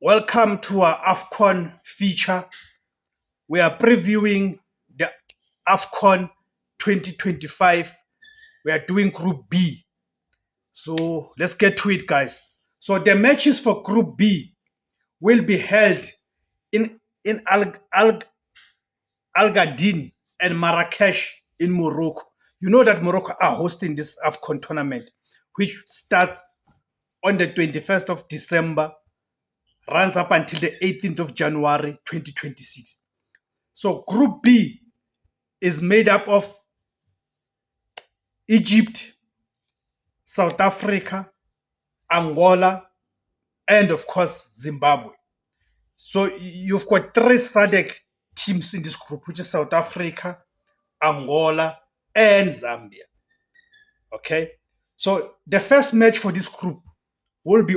Welcome to our AFCON feature. We are previewing the AFCON 2025. We are doing Group B. So let's get to it, guys. So the matches for Group B will be held in Al Gadin and Marrakesh in Morocco. You know that Morocco are hosting this AFCON tournament, which starts on the 21st of December, runs up until the 18th of January 2026. So Group B is made up of Egypt, South Africa, Angola, and of course Zimbabwe. So you've got three SADC teams in this group, which is South Africa, Angola, and Zambia. Okay, so the first match for this group will be